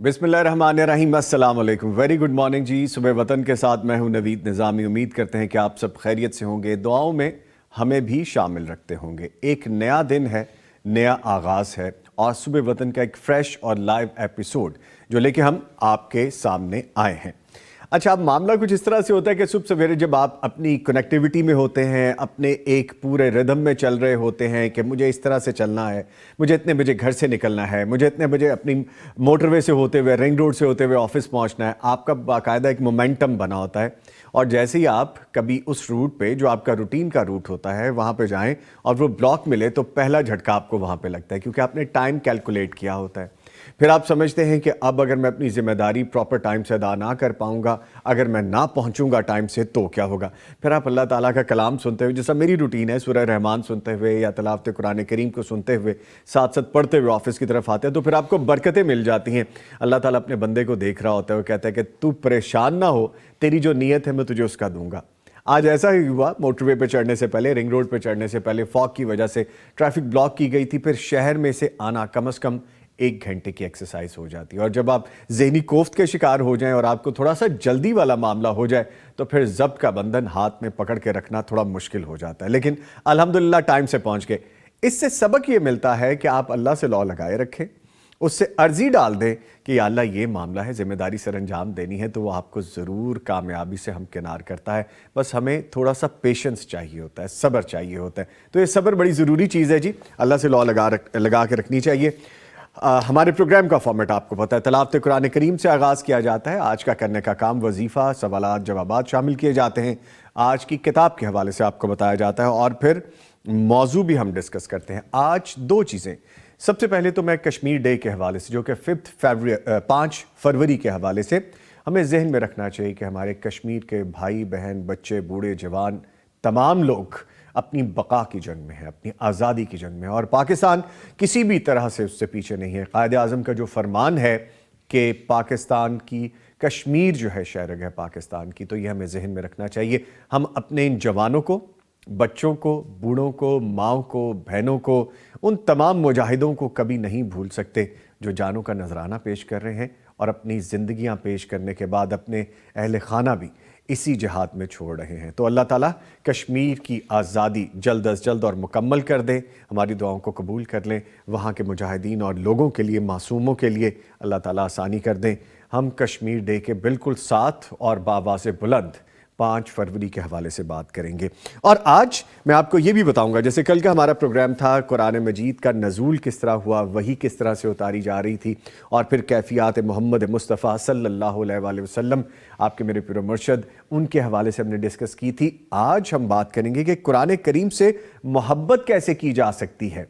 بسم اللہ الرحمن الرحیم، السلام علیکم، ویری گڈ مارننگ جی۔ صبح وطن کے ساتھ میں ہوں نوید نظامی، امید کرتے ہیں کہ آپ سب خیریت سے ہوں گے، دعاؤں میں ہمیں بھی شامل رکھتے ہوں گے۔ ایک نیا دن ہے، نیا آغاز ہے، اور صبح وطن کا ایک فریش اور لائیو ایپیسوڈ جو لے کے ہم آپ کے سامنے آئے ہیں۔ اچھا، اب معاملہ کچھ اس طرح سے ہوتا ہے کہ صبح سویرے جب آپ اپنی کنیکٹیوٹی میں ہوتے ہیں، اپنے ایک پورے ردم میں چل رہے ہوتے ہیں کہ مجھے اس طرح سے چلنا ہے، مجھے اتنے بجے گھر سے نکلنا ہے، مجھے اتنے بجے اپنی موٹر وے سے ہوتے ہوئے، رنگ روڈ سے ہوتے ہوئے آفس پہنچنا ہے، آپ کا باقاعدہ ایک مومنٹم بنا ہوتا ہے، اور جیسے ہی آپ کبھی اس روٹ پہ جو آپ کا روٹین کا روٹ ہوتا ہے وہاں پہ جائیں اور وہ بلاک ملے تو پہلا جھٹکا آپ کو وہاں پہ لگتا ہے، کیونکہ آپ نے ٹائم کیلکولیٹ کیا ہوتا ہے۔ پھر آپ سمجھتے ہیں کہ اب اگر میں اپنی ذمہ داری پراپر ٹائم سے ادا نہ کر پاؤں گا، اگر میں نہ پہنچوں گا ٹائم سے تو کیا ہوگا۔ پھر آپ اللہ تعالیٰ کا کلام سنتے ہوئے، جیسا میری روٹین ہے، سورہ رحمان سنتے ہوئے یا تلاوت قرآن کریم کو سنتے ہوئے، ساتھ ساتھ پڑھتے ہوئے آفس کی طرف آتے ہیں، تو پھر آپ کو برکتیں مل جاتی ہیں۔ اللہ تعالیٰ اپنے بندے کو دیکھ رہا ہوتا ہے، وہ کہتا ہے کہ تو پریشان نہ ہو، تیری جو نیت ہے میں تجھے اس کا دوں گا۔ آج ایسا ہی ہوا، موٹر وے پہ چڑھنے سے پہلے، رنگ روڈ پہ چڑھنے سے پہلے فاگ کی وجہ سے ٹریفک بلاک کی گئی تھی، پھر شہر میں سے آنا کم از کم 1 گھنٹے کی ایکسرسائز ہو جاتی ہے، اور جب آپ ذہنی کوفت کے شکار ہو جائیں اور آپ کو تھوڑا سا جلدی والا معاملہ ہو جائے تو پھر ضبط کا بندھن ہاتھ میں پکڑ کے رکھنا تھوڑا مشکل ہو جاتا ہے، لیکن الحمدللہ ٹائم سے پہنچ گئے۔ اس سے سبق یہ ملتا ہے کہ آپ اللہ سے لو لگائے رکھیں، اس سے عرضی ڈال دیں کہ یا اللہ یہ معاملہ ہے، ذمہ داری سر انجام دینی ہے، تو وہ آپ کو ضرور کامیابی سے ہمکنار کرتا ہے۔ بس ہمیں تھوڑا سا پیشنس چاہیے ہوتا ہے، صبر چاہیے ہوتا ہے، تو یہ صبر بڑی ضروری چیز ہے جی، اللہ سے لو لگا کے رکھنی چاہیے۔ ہمارے پروگرام کا فارمیٹ آپ کو پتہ ہے، تلاوت قرآن کریم سے آغاز کیا جاتا ہے۔ آج کا کرنے کا کام وظیفہ، سوالات جوابات شامل کیے جاتے ہیں، آج کی کتاب کے حوالے سے آپ کو بتایا جاتا ہے، اور پھر موضوع بھی ہم ڈسکس کرتے ہیں۔ آج 2 چیزیں، سب سے پہلے تو میں کشمیر ڈے کے حوالے سے، جو کہ 5 فروری کے حوالے سے ہمیں ذہن میں رکھنا چاہیے کہ ہمارے کشمیر کے بھائی بہن، بچے، بوڑھے، جوان، تمام لوگ اپنی بقا کی جنگ میں ہیں، اپنی آزادی کی جنگ میں ہیں، اور پاکستان کسی بھی طرح سے اس سے پیچھے نہیں ہے۔ قائد اعظم کا جو فرمان ہے کہ پاکستان کی کشمیر جو ہے شہرگاہ پاکستان کی، تو یہ ہمیں ذہن میں رکھنا چاہیے۔ ہم اپنے ان جوانوں کو، بچوں کو، بوڑھوں کو، ماؤں کو، بہنوں کو، ان تمام مجاہدوں کو کبھی نہیں بھول سکتے جو جانوں کا نذرانہ پیش کر رہے ہیں اور اپنی زندگیاں پیش کرنے کے بعد اپنے اہل خانہ بھی اسی جہاد میں چھوڑ رہے ہیں۔ تو اللہ تعالیٰ کشمیر کی آزادی جلد از جلد اور مکمل کر دے، ہماری دعاؤں کو قبول کر لیں، وہاں کے مجاہدین اور لوگوں کے لیے، معصوموں کے لیے اللہ تعالیٰ آسانی کر دیں۔ ہم کشمیر ڈے کے بالکل ساتھ اور بآواز بلند 5 فروری کے حوالے سے بات کریں گے، اور آج میں آپ کو یہ بھی بتاؤں گا، جیسے کل کا ہمارا پروگرام تھا قرآن مجید کا نزول کس طرح ہوا، وحی کس طرح سے اتاری جا رہی تھی، اور پھر کیفیات محمد مصطفیٰ صلی اللہ علیہ وآلہ وسلم، آپ کے میرے پیر و مرشد، ان کے حوالے سے ہم نے ڈسکس کی تھی۔ آج ہم بات کریں گے کہ قرآن کریم سے محبت کیسے کی جا سکتی ہے۔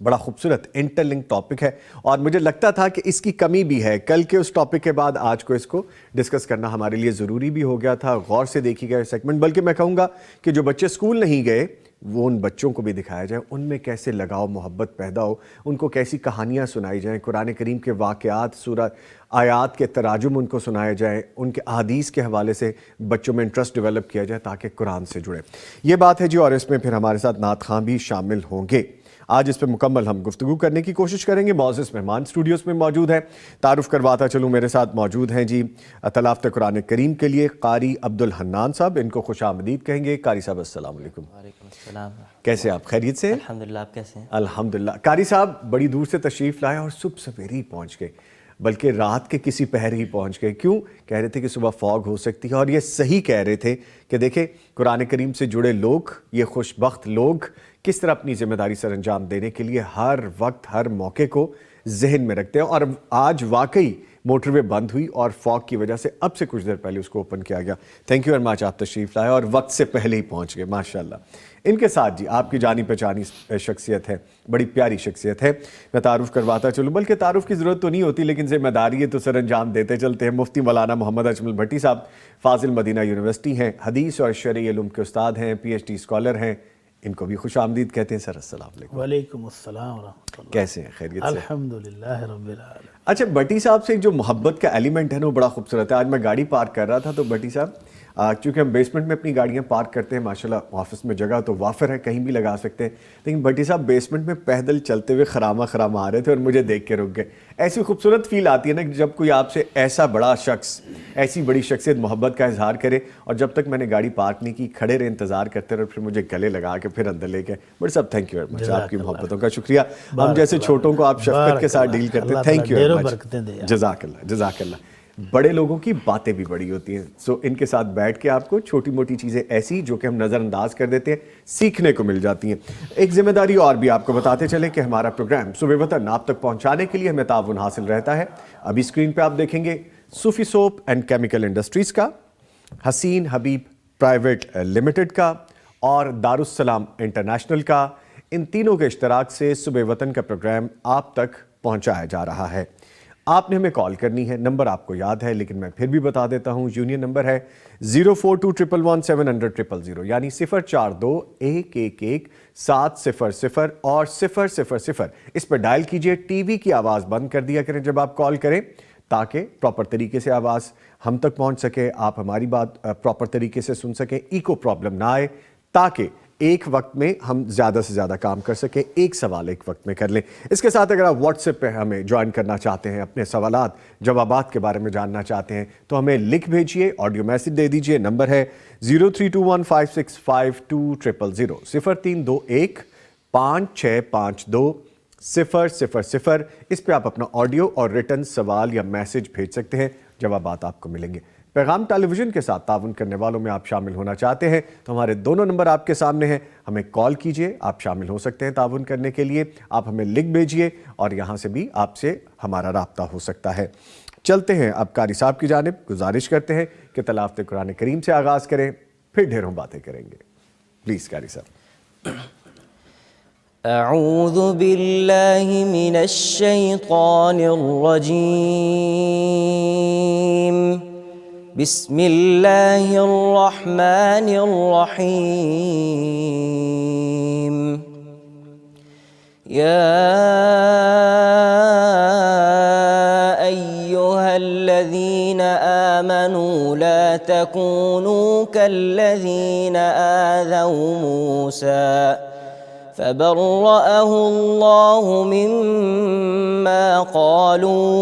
بڑا خوبصورت انٹر لنک ٹاپک ہے، اور مجھے لگتا تھا کہ اس کی کمی بھی ہے، کل کے اس ٹاپک کے بعد آج کو اس کو ڈسکس کرنا ہمارے لیے ضروری بھی ہو گیا تھا۔ غور سے دیکھی گیا سیگمنٹ، بلکہ میں کہوں گا کہ جو بچے سکول نہیں گئے وہ ان بچوں کو بھی دکھایا جائے، ان میں کیسے لگاؤ محبت پیدا ہو، ان کو کیسی کہانیاں سنائی جائیں، قرآن کریم کے واقعات، سورہ آیات کے تراجم ان کو سنائے جائیں، ان کے احادیث کے حوالے سے بچوں میں انٹرسٹ ڈیولپ کیا جائے تاکہ قرآن سے جڑے۔ یہ بات ہے جی، اور اس میں پھر ہمارے ساتھ نعت خواں بھی شامل ہوں گے۔ آج اس پہ مکمل ہم گفتگو کرنے کی کوشش کریں گے۔ معزز مہمان اسٹوڈیوز میں موجود ہیں، تعارف کرواتا چلوں، میرے ساتھ موجود ہیں جی تلاوت قرآن کریم کے لیے قاری عبدالحنان صاحب، ان کو خوش آمدید کہیں گے۔ قاری صاحب السلام علیکم۔ وعلیکم السلام۔ کیسے آپ؟ خیریت سے؟ الحمدللہ، آپ کیسے ہیں؟ الحمدللہ۔ قاری صاحب بڑی دور سے تشریف لائے اور صبح سویرے ہی پہنچ گئے، بلکہ رات کے کسی پہر ہی پہنچ گئے۔ کیوں؟ کہہ رہے تھے کہ صبح فاگ ہو سکتی ہے، اور یہ صحیح کہہ رہے تھے کہ دیکھیں قرآن کریم سے جڑے لوگ، یہ خوش بخت لوگ کس طرح اپنی ذمہ داری سر انجام دینے کے لیے ہر وقت ہر موقع کو ذہن میں رکھتے ہیں۔ اور آج واقعی موٹر وے بند ہوئی اور فاگ کی وجہ سے اب سے کچھ دیر پہلے اس کو اوپن کیا گیا۔ تھینک یو ویری مچ، آپ تشریف لائے اور وقت سے پہلے ہی پہنچ گئے، ماشاءاللہ۔ ان کے ساتھ جی آپ کی جانی پہچانی شخصیت ہے، بڑی پیاری شخصیت ہے، میں تعارف کرواتا چلوں، بلکہ تعارف کی ضرورت تو نہیں ہوتی، لیکن ذمہ داری ہے تو سر انجام دیتے چلتے ہیں۔ مفتی مولانا محمد اجمل بھٹی صاحب فاضل مدینہ یونیورسٹی ہیں، حدیث اور شرعی علوم کے استاد ہیں، پی ایچ ڈی اسکالر ہیں، ان کو بھی خوش آمدید کہتے ہیں۔ سر السلام علیکم۔ وعلیکم السلام ورحمۃ اللہ۔ کیسے ہیں؟ خیریت سے؟ الحمدللہ رب العالمین۔ اچھا، بھٹی صاحب سے جو محبت کا ایلیمنٹ ہے نا وہ بڑا خوبصورت ہے۔ آج میں گاڑی پارک کر رہا تھا تو بھٹی صاحب چونکہ ہم بیسمنٹ میں اپنی گاڑیاں پارک کرتے ہیں، ماشاءاللہ آفس میں جگہ تو وافر ہے، کہیں بھی لگا سکتے ہیں، لیکن بھٹی صاحب بیسمنٹ میں پیدل چلتے ہوئے خرامہ آ رہے تھے اور مجھے دیکھ کے رک گئے۔ ایسی خوبصورت فیل آتی ہے نا جب کوئی آپ سے ایسا بڑا شخص، ایسی بڑی شخصیت محبت کا اظہار کرے، اور جب تک میں نے گاڑی پارک نہیں کی کھڑے رہے، انتظار کرتے رہے، اور پھر مجھے گلے لگا کے پھر اندر لے گئے۔ بٹ صاحب تھینک یو ویری مچ، آپ کی محبتوں کا شکریہ، ہم جیسے چھوٹوں کو آپ شفقت کے ساتھ ڈیل کرتے ہیں، تھینک یو ویری مچ، جزاک اللہ جزاک اللہ۔ بڑے لوگوں کی باتیں بھی بڑی ہوتی ہیں، سو ان کے ساتھ بیٹھ کے آپ کو چھوٹی موٹی چیزیں ایسی جو کہ ہم نظر انداز کر دیتے ہیں سیکھنے کو مل جاتی ہیں۔ ایک ذمہ داری اور بھی آپ کو بتاتے چلیں کہ ہمارا پروگرام صبح وطن آپ تک پہنچانے کے لیے ہمیں تعاون حاصل رہتا ہے۔ ابھی اسکرین پہ آپ دیکھیں گے صوفی سوپ اینڈ کیمیکل انڈسٹریز کا، حسین حبیب پرائیویٹ لمیٹڈ کا اور دارالسلام انٹرنیشنل کا، ان تینوں کے اشتراک سے صبح وطن کا پروگرام آپ تک پہنچایا جا رہا ہے۔ آپ نے ہمیں کال کرنی ہے، نمبر آپ کو یاد ہے لیکن میں پھر بھی بتا دیتا ہوں، یونین نمبر ہے 042111700، یعنی 042111700 اور 000، اس پہ ڈائل کیجئے۔ ٹی وی کی آواز بند کر دیا کریں جب آپ کال کریں تاکہ پراپر طریقے سے آواز ہم تک پہنچ سکے، آپ ہماری بات پراپر طریقے سے سن سکیں، ایکو پرابلم نہ آئے، تاکہ ایک وقت میں ہم زیادہ سے زیادہ کام کر سکیں، ایک سوال ایک وقت میں کر لیں۔ اس کے ساتھ اگر آپ واٹس ایپ پہ ہمیں جوائن کرنا چاہتے ہیں، اپنے سوالات جوابات کے بارے میں جاننا چاہتے ہیں تو ہمیں لکھ بھیجئے، آڈیو میسج دے دیجئے، نمبر ہے 0321565200، 0321565200۔ اس پہ آپ اپنا آڈیو اور ریٹن سوال یا میسج بھیج سکتے ہیں، جوابات آپ کو ملیں گے۔ پیغام ٹیلی ویژن کے ساتھ تعاون کرنے والوں میں آپ شامل ہونا چاہتے ہیں تو ہمارے دونوں نمبر آپ کے سامنے ہیں، ہمیں کال کیجئے، آپ شامل ہو سکتے ہیں تعاون کرنے کے لیے، آپ ہمیں لکھ بھیجئے اور یہاں سے بھی آپ سے ہمارا رابطہ ہو سکتا ہے۔ چلتے ہیں اب قاری صاحب کی جانب، گزارش کرتے ہیں کہ تلاوت قرآن کریم سے آغاز کریں، پھر ڈھیروں باتیں کریں گے۔ پلیز قاری صاحب۔ اعوذ باللہ من الشیطان الرجیم، بسم اللہ الرحمن الرحیم۔ یا ایہا الذین آمنوا لا تکونوا کالذین آذوا موسیٰ فبرأه الله مما قالوا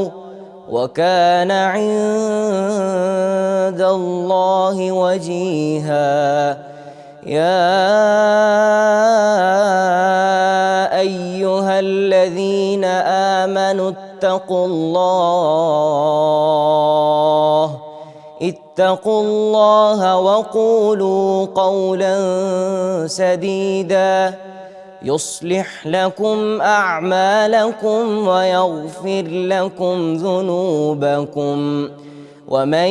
وكان عند الله وجيها۔ يا أيها الذين آمنوا اتقوا الله وقولوا قولا سديدا يصلح لكم أعمالكم ويغفر لكم ذنوبكم، ومن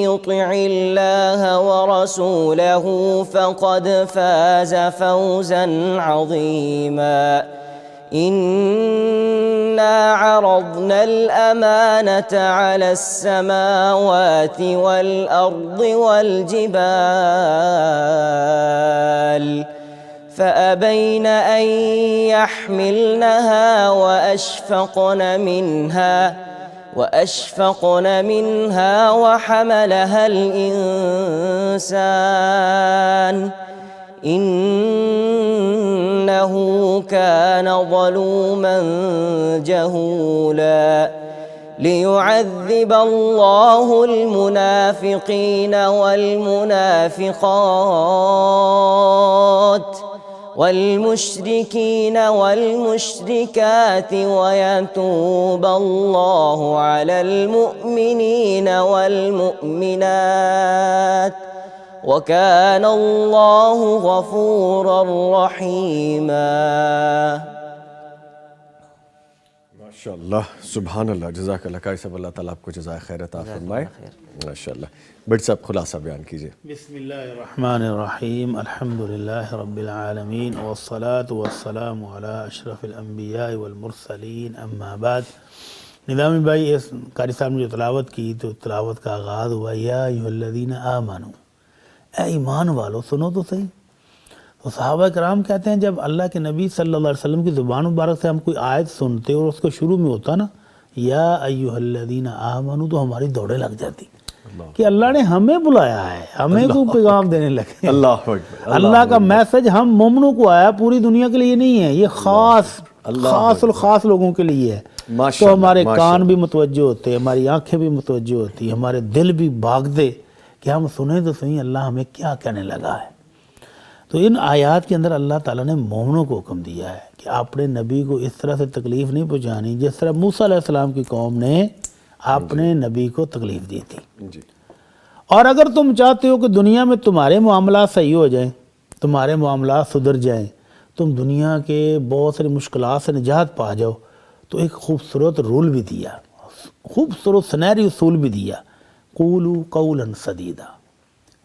يطع الله ورسوله فقد فاز فوزا عظيما۔ إنا عرضنا الأمانة على السماوات والأرض والجبال فأبين أن يحملنها وأشفقن منها وحملها الإنسان إنه كان ظلوما جهولا۔ ليعذب الله المنافقين والمنافقات والمشركين والمشركات ويتوب الله على المؤمنين والمؤمنات وكان الله غفورا رحيما۔ ماشاءاللہ، سبحان اللہ، جزاک اللہ۔ قاری صاحب اللہ تعالیٰ آپ کو جزائے خیر عطا فرمائے۔ ماشاءاللہ، بٹ صاحب خلاصہ بیان کیجئے۔ بسم اللہ الرحمن الرحیم، الحمدللہ رب العالمین والصلاة والسلام علی اشرف الانبیاء والمرسلین، اما بعد۔ نظامی بھائی، اس قاری صاحب نے جو تلاوت کی تو تلاوت کا آغاز ہوا یا ایھا الذین آمنوا، اے ایمان والو سنو تو صحیح۔ تو صحابہ کرام کہتے ہیں جب اللہ کے نبی صلی اللہ علیہ وسلم کی زبان مبارک سے ہم کوئی آیت سنتے اور اس کو شروع میں ہوتا نا یا ایھا الذین آمنوا، تو ہماری دوڑیں لگ جاتی کہ اللہ نے ہمیں بلایا ہے, ہمیں کو پیغام دینے لگے. اللہ اکبر. اللہ کا میسج ہم مومنوں کو آیا, پوری دنیا کے لیے نہیں ہے, یہ خاص الخاص لوگوں کے لیے ہے. تو ہمارے کان بھی متوجہ ہوتے ہیں, ہماری آنکھیں بھی متوجہ ہوتی ہیں, ہمارے دل بھی بھاگتے کہ ہم سنیں تو صحیح اللہ ہمیں کیا کہنے لگا ہے. تو ان آیات کے اندر اللہ تعالیٰ نے مومنوں کو حکم دیا ہے کہ اپنے نبی کو اس طرح سے تکلیف نہیں پہنچانی جس طرح موسیٰ علیہ السلام کی قوم نے اپنے نبی کو تکلیف دی تھی. اور اگر تم چاہتے ہو کہ دنیا میں تمہارے معاملات صحیح ہو جائیں, تمہارے معاملات سدھر جائیں, تم دنیا کے بہت ساری مشکلات سے نجات پا جاؤ, تو ایک خوبصورت رول بھی دیا, خوبصورت سنہری اصول بھی دیا. قولوا قولا سدیدا,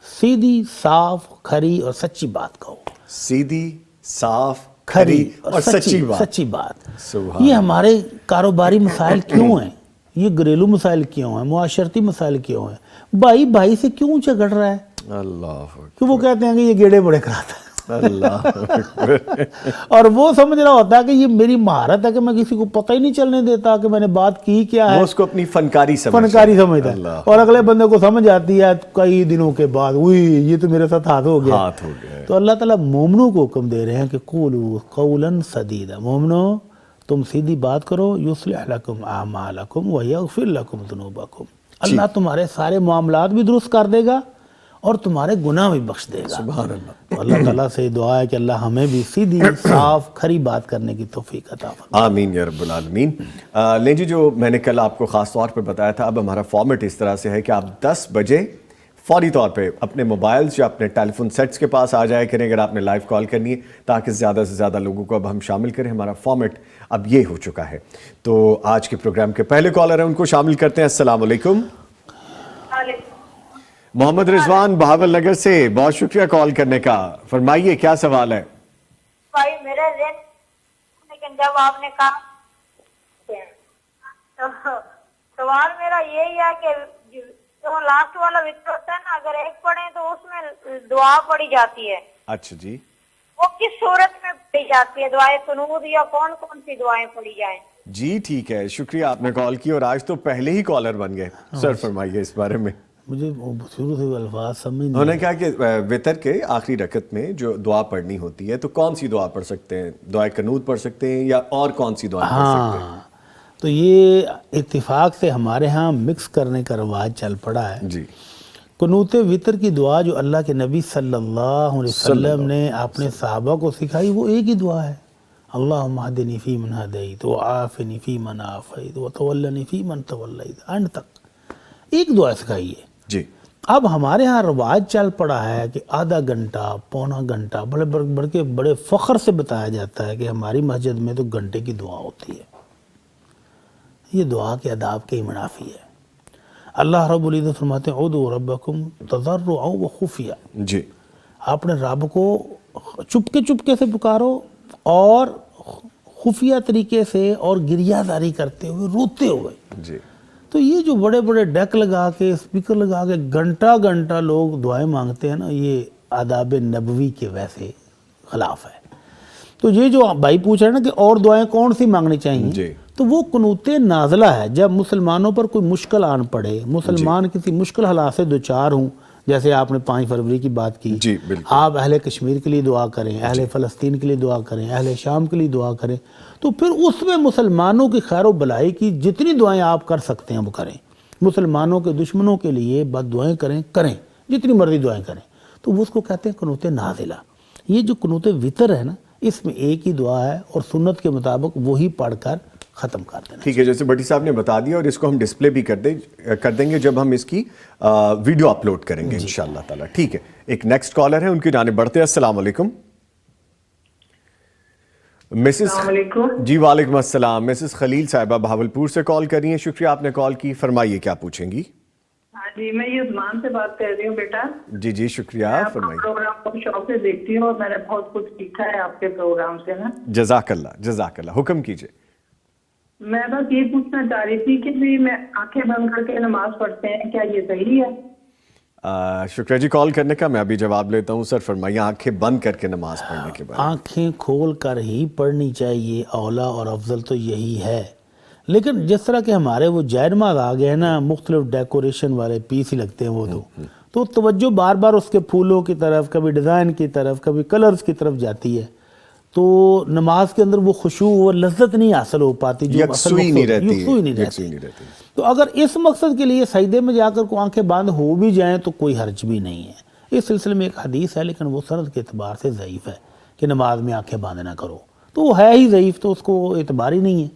سیدھی صاف کھری اور سچی بات کہو. سیدھی صاف کھری اور سچی بات. یہ ہمارے کاروباری مسائل کیوں ہیں, یہ گھریلو مسائل کیوں ہیں, معاشرتی مسائل کیوں ہیں, بھائی بھائی سے کیوں جھگڑ رہا ہے؟ اللہ کہ وہ کہتے ہیں کہ یہ گیڑے بڑے کراتا ہے. اللہ اور وہ سمجھ رہا ہوتا ہے کہ یہ میری مہارت ہے کہ میں کسی کو پتہ ہی نہیں چلنے دیتا کہ میں نے بات کی کیا ہے. وہ اس کو اپنی فنکاری سمجھتا ہے, اور اگلے بندے کو سمجھ آتی ہے کئی دنوں کے بعد, وہی یہ تو میرے ساتھ ہاتھ ہو گیا. تو اللہ تعالیٰ مومنوں کو حکم دے رہے ہیں کہ قولوا قولا سدیدا, مومنو تم سیدھی بات کرو. یصلح لکم اعمالکم ویغفر لکم ذنوبکم, اللہ تمہارے سارے معاملات بھی درست کر دے گا اور تمہارے گناہ بھی بخش دے گا. سبحان اللہ. تو اللہ تعالیٰ سے دعا ہے کہ اللہ ہمیں بھی سیدھی صاف کھری بات کرنے کی توفیق عطا فرمائے. آمین یا رب العالمین. لیں جی, جو میں نے کل آپ کو خاص طور پر بتایا تھا, اب ہمارا فارمیٹ اس طرح سے ہے کہ آپ 10 بجے فوری طور پہ اپنے موبائلز یا اپنے ٹیلی فون سیٹس کے پاس آ جائے کریں اگر آپ نے لائیو کال کرنی ہے, تاکہ زیادہ سے زیادہ لوگوں کو اب ہم شامل کریں. ہمارا فارمیٹ اب یہ ہو چکا ہے. تو آج کے پروگرام کے پہلے کالر ہیں, ان کو شامل کرتے ہیں. السلام علیکم. محمد رضوان بہاول نگر سے, بہت شکریہ کال کرنے کا. فرمائیے کیا سوال ہے؟ بھائی میرا ذہن, لیکن جب آپ نے کہا سوال میرا یہی ہے کہ جو لاسٹ والا وطر ہوتا ہے نا, اگر ایک پڑھیں تو اس میں دعا پڑھی جاتی ہے. اچھا جی, وہ کس صورت میں پڑھی جاتی ہے؟ دعائے قنوت یا کون کون سی دعائیں پڑھی جائیں؟ جی ٹھیک ہے, شکریہ آپ نے کال کی, اور آج تو پہلے ہی کالر بن گئے. سر فرمائیے اس بارے میں. مجھے شروع سے الفاظ سمجھ نہیں. انہوں نے کہا کہ وتر کے آخری رکعت میں جو دعا پڑھنی ہوتی ہے تو کون سی دعا پڑھ سکتے ہیں؟ دعائے قنوت پڑھ سکتے ہیں یا اور کون سی دعا پڑھ سکتے ہیں؟ تو یہ اتفاق سے ہمارے ہاں مکس کرنے کا رواج چل پڑا ہے. جی. قنوت وتر کی دعا جو اللہ کے نبی صلی اللہ علیہ وسلم نے اپنے صحابہ کو سکھائی وہ ایک ہی دعا ہے, اللہم اہدنی فی من ہدیت وعافنی فی من عافیت وتولنی فی من تولیت, اینڈ تک ایک دعا سکھائی ہے. جی. اب ہمارے ہاں رواج چل پڑا ہے کہ آدھا گھنٹہ پونا گھنٹہ بڑے فخر سے بتایا جاتا ہے کہ ہماری مسجد میں تو گھنٹے کی دعا ہوتی ہے. یہ دعا کے آداب کے ہی منافی ہے. اللہ رب العزت فرماتے ہیں ادعوا ربکم تضرعا وخفیا. جی. اپنے رب کو چپکے سے پکارو اور خفیہ طریقے سے اور گریہ زاری کرتے ہوئے, روتے ہوئے. جی. تو یہ جو بڑے بڑے ڈیک لگا کے اسپیکر لگا کے گھنٹہ لوگ دعائیں مانگتے ہیں نا, یہ آداب نبوی کے ویسے خلاف ہے. تو یہ جو بھائی پوچھ رہے ہیں نا کہ اور دعائیں کون سی مانگنی چاہیے, جی. تو وہ قنوت نازلہ ہے. جب مسلمانوں پر کوئی مشکل آن پڑے, مسلمان کسی مشکل حالات سے دوچار ہوں, جیسے آپ نے 5 فروری کی بات کی, جی بالکل, آپ اہل کشمیر کے لیے دعا کریں, اہل فلسطین کے لیے دعا کریں, اہل شام کے لیے دعا کریں, تو پھر اس میں مسلمانوں کی خیر و بلائی کی جتنی دعائیں آپ کر سکتے ہیں وہ کریں. مسلمانوں کے دشمنوں کے لیے بد دعائیں کریں جتنی مرضی دعائیں کریں. تو وہ اس کو کہتے ہیں قنوت نازلہ. یہ جو قنوت وتر ہے نا, اس میں ایک ہی دعا ہے اور سنت کے مطابق وہی پڑھ کر ختم کر دینا. ٹھیک ہے, جیسے بٹی صاحب نے بتا دیا, اور اس کو ہم ڈسپلے بھی کر دیں گے جب ہم اس کی ویڈیو اپلوڈ کریں گے انشاءاللہ تعالی. ٹھیک ہے, ایک نیکسٹ کالر ہے, ان کی جانب بڑھتے ہیں. السلام علیکم. السلام علیکم. جی وعلیکم السلام. مسز خلیل صاحبہ بہاولپور سے کال کر رہی ہیں, شکریہ آپ نے کال کی. فرمائیے کیا پوچھیں گی؟ ہاں جی, میں یہ عثمان سے بات کر رہی ہوں بیٹا. جی جی شکریہ, فرمائیے. پروگرام کو شوق سے دیکھتی ہوں اور میں نے بہت کچھ سیکھا ہے آپ کے پروگرام سے نا. جزاک اللہ, حکم کیجئے. میں بس یہ پوچھنا چاہ رہی تھی کہ بھی میں آنکھیں بند کر کے نماز پڑھتے ہیں, کیا یہ صحیح ہے؟ شکریہ جی کال کرنے کا, میں ابھی جواب لیتا ہوں. سر فرمائیے, آنکھیں بند کر کے نماز پڑھنے کے بعد. آنکھیں کھول کر ہی پڑھنی چاہیے, اولا اور افضل تو یہی ہے, لیکن جس طرح کہ ہمارے وہ جائے آ گئے ہیں نا، مختلف ڈیکوریشن والے پیس ہی لگتے ہیں وہ تو توجہ بار بار اس کے پھولوں کی طرف، کبھی ڈیزائن کی طرف، کبھی کلرز کی طرف جاتی ہے، تو نماز کے اندر وہ خشوع اور لذت نہیں حاصل ہو پاتی، جو یکسوئی نہیں رہتی۔ تو اگر اس مقصد کے لیے سجدے میں جا کر کو آنکھیں بند ہو بھی جائیں تو کوئی حرج بھی نہیں ہے۔ اس سلسلے میں ایک حدیث ہے لیکن وہ سند کے اعتبار سے ضعیف ہے کہ نماز میں آنکھیں بند نہ کرو، تو وہ ہے ہی ضعیف، تو اس کو اعتبار ہی نہیں ہے۔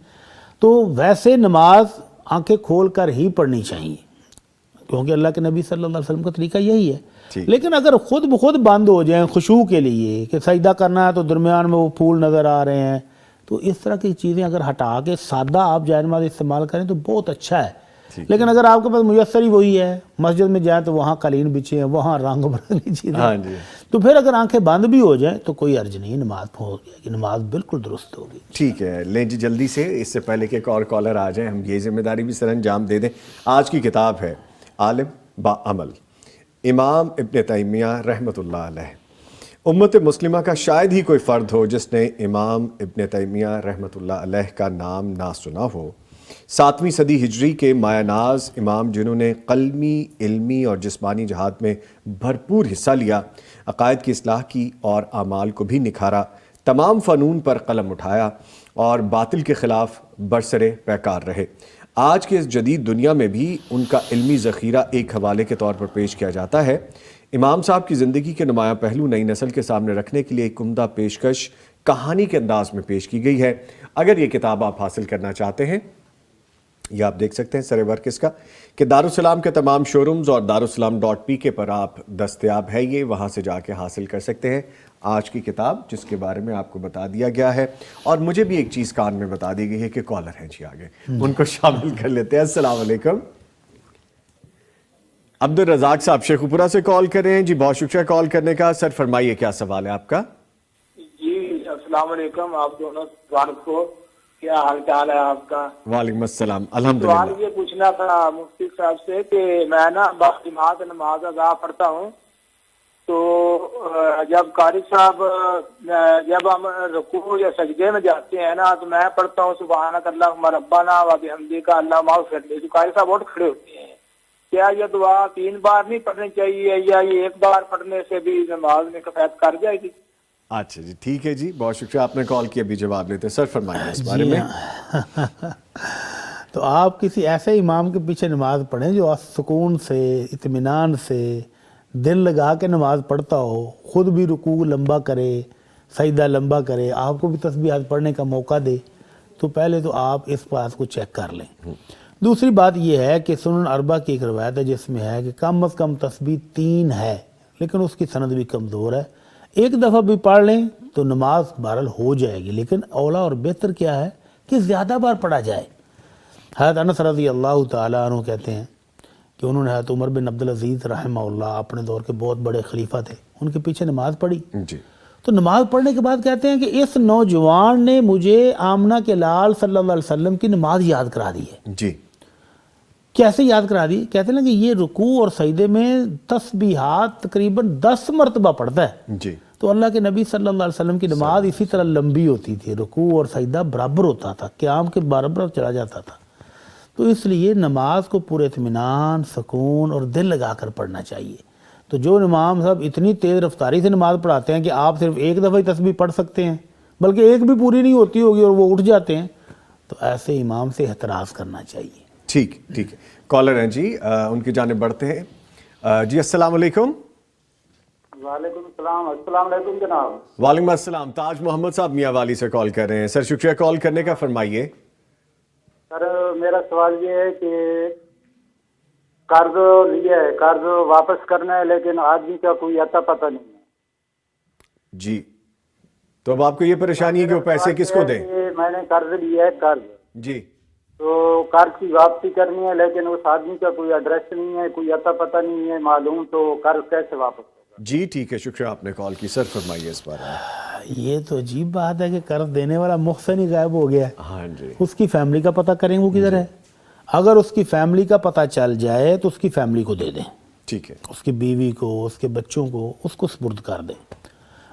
تو ویسے نماز آنکھیں کھول کر ہی پڑھنی چاہیے، کیونکہ اللہ کے نبی صلی اللہ علیہ وسلم کا طریقہ یہی ہے۔ لیکن اگر خود بخود بند ہو جائیں خشوع کے لیے کہ سجدہ کرنا ہے تو درمیان میں وہ پھول نظر آ رہے ہیں، تو اس طرح کی چیزیں اگر ہٹا کے سادہ آپ جائے نماز استعمال کریں تو بہت اچھا ہے۔ لیکن اگر آپ کے پاس میسر ہی وہی ہے، مسجد میں جائیں تو وہاں قالین بچھے ہیں، وہاں رنگ برنگی چیزیں، تو پھر اگر آنکھیں بند بھی ہو جائیں تو کوئی حرج نہیں، نماز ہو گی، نماز بالکل درست ہوگی۔ ٹھیک ہے، لیں جی جلدی سے، اس سے پہلے کہ ایک اور کالر آ جائیں ہم یہ ذمہ داری بھی سر انجام دے دیں۔ آج کی کتاب ہے عالم با عمل، امام ابن تیمیہ رحمۃ اللہ علیہ۔ امت مسلمہ کا شاید ہی کوئی فرد ہو جس نے امام ابن تیمیہ رحمۃ اللہ علیہ کا نام نہ سنا ہو۔ 7ویں صدی ہجری کے مایہ ناز امام جنہوں نے قلمی، علمی اور جسمانی جہاد میں بھرپور حصہ لیا، عقائد کی اصلاح کی اور اعمال کو بھی نکھارا، تمام فنون پر قلم اٹھایا اور باطل کے خلاف برسرے پیکار رہے۔ آج کے اس جدید دنیا میں بھی ان کا علمی ذخیرہ ایک حوالے کے طور پر پیش کیا جاتا ہے۔ امام صاحب کی زندگی کے نمایاں پہلو نئی نسل کے سامنے رکھنے کے لیے ایک عمدہ پیشکش کہانی کے انداز میں پیش کی گئی ہے۔ اگر یہ کتاب آپ حاصل کرنا چاہتے ہیں، یہ آپ دیکھ سکتے ہیں سر ورک اس کا کہ دارالسلام کے تمام شورومز اور darussalam.pk پر آپ دستیاب ہے، یہ وہاں سے جا کے حاصل کر سکتے ہیں آج کی کتاب، جس کے بارے میں آپ کو بتا دیا گیا ہے۔ اور مجھے بھی ایک چیز کان میں بتا دی گئی ہے کہ کالر ہیں جی آگے، ان کو شامل کر لیتے ہیں۔ السلام علیکم، عبد الرزاق صاحب شیخ پورہ سے کال کر رہے ہیں جی، بہت شکریہ کال کرنے کا۔ سر فرمائیے کیا سوال ہے آپ کا؟ جی السلام علیکم، آپ دونوں کو کیا حال چال ہے آپ کا؟ وعلیکم السلام، الحمدللہ۔ سوال یہ پوچھنا تھا مفتی صاحب سے کہ میں نا باجماعت نماز ادا پڑھتا ہوں، تو جب قاری صاحب جب ہم رکوع یا سجدے میں جاتے ہیں نا تو میں پڑھتا ہوں سبحانک اللہم ربنا و بحمدک اللہم اغفر لی، تو قاری صاحب اٹھ کھڑے ہوتے ہیں۔ کیا یہ دعا 3 بار نہیں پڑھنی چاہیے یا یہ 1 بار پڑھنے سے بھی نماز میں کفایت کر جائے گی؟ اچھا جی ٹھیک ہے جی، بہت شکریہ، آپ نے کال کیا، بھی جواب لیتے ہیں۔ سر فرمائیے اس بارے میں۔ تو آپ کسی ایسے امام کے پیچھے نماز پڑھیں جو سکون سے، اطمینان سے، دل لگا کے نماز پڑھتا ہو، خود بھی رکوع لمبا کرے، سجدہ لمبا کرے، آپ کو بھی تسبیحات پڑھنے کا موقع دے، تو پہلے تو آپ اس بات کو چیک کر لیں۔ دوسری بات یہ ہے کہ سنن اربع کی ایک روایت ہے جس میں ہے کہ کم از کم تسبیح 3 ہے، لیکن اس کی سند بھی کمزور ہے۔ ایک دفعہ بھی پڑھ لیں تو نماز بہرحال ہو جائے گی، لیکن اولا اور بہتر کیا ہے کہ زیادہ بار پڑھا جائے۔ حضرت انس رضی اللہ تعالیٰ عنہ کہتے ہیں کہ انہوں نے حضرت عمر بن عبدالعزیز رحمہ اللہ، اپنے دور کے بہت بڑے خلیفہ تھے، ان کے پیچھے نماز پڑھی جی، تو نماز پڑھنے کے بعد کہتے ہیں کہ اس نوجوان نے مجھے آمنہ کے لال صلی اللہ علیہ وسلم کی نماز یاد کرا دی ہے۔ جی، کیسے یاد کرا دی؟ کہتے ہیں کہ یہ رکوع اور سجدے میں تسبیحات تقریباً 10 مرتبہ پڑھتا ہے، جی، تو اللہ کے نبی صلی اللہ علیہ وسلم کی نماز اسی طرح لمبی ہوتی تھی، رکوع اور سجدہ برابر ہوتا تھا، قیام کے برابر چلا جاتا تھا۔ تو اس لیے نماز کو پورے اطمینان، سکون اور دل لگا کر پڑھنا چاہیے۔ تو جو امام صاحب اتنی تیز رفتاری سے نماز پڑھاتے ہیں کہ آپ صرف 1 دفعہ ہی تسبیح پڑھ سکتے ہیں، بلکہ 1 بھی پوری نہیں ہوتی ہوگی اور وہ اٹھ جاتے ہیں، تو ایسے امام سے احتراز کرنا چاہیے۔ ٹھیک ٹھیک ہے، کالر ہیں جی، ان کی جانب بڑھتے ہیں جی۔ السلام علیکم۔ وعلیکم السلام۔ السلام علیکم جناب۔ وعلیکم السلام، تاج محمد صاحب میاں والی سے کال کر رہے ہیں۔ سر شکریہ کال کرنے کا، فرمائیے۔ سر میرا سوال یہ ہے کہ قرض لیا ہے، قرض واپس کرنا ہے، لیکن آدمی کا کوئی اتا پتہ نہیں ہے۔ جی، تو اب آپ کو یہ پریشانی ہے کہ وہ پیسے کس کو دیں؟ میں نے قرض لیا ہے، قرض، جی، تو قرض کی واپسی کرنی ہے، لیکن اس آدمی کا کوئی ایڈریس نہیں ہے، کوئی اتا پتہ نہیں ہے معلوم، تو قرض کیسے واپس ہوگا؟ جی ٹھیک ہے، شکریہ آپ نے کال کی۔ سر فرمائیے اس بارے میں۔ یہ تو عجیب بات ہے کہ قرض دینے والا محسن ہی غائب ہو گیا ہے، ہاں جی، اس کی فیملی کا پتہ کریں وہ کدھر ہے۔ اگر اس کی فیملی کا پتہ چل جائے تو اس کی فیملی کو دے دیں، ٹھیک ہے، اس کی بیوی کو، اس کے بچوں کو، اس کو سپرد کر دیں۔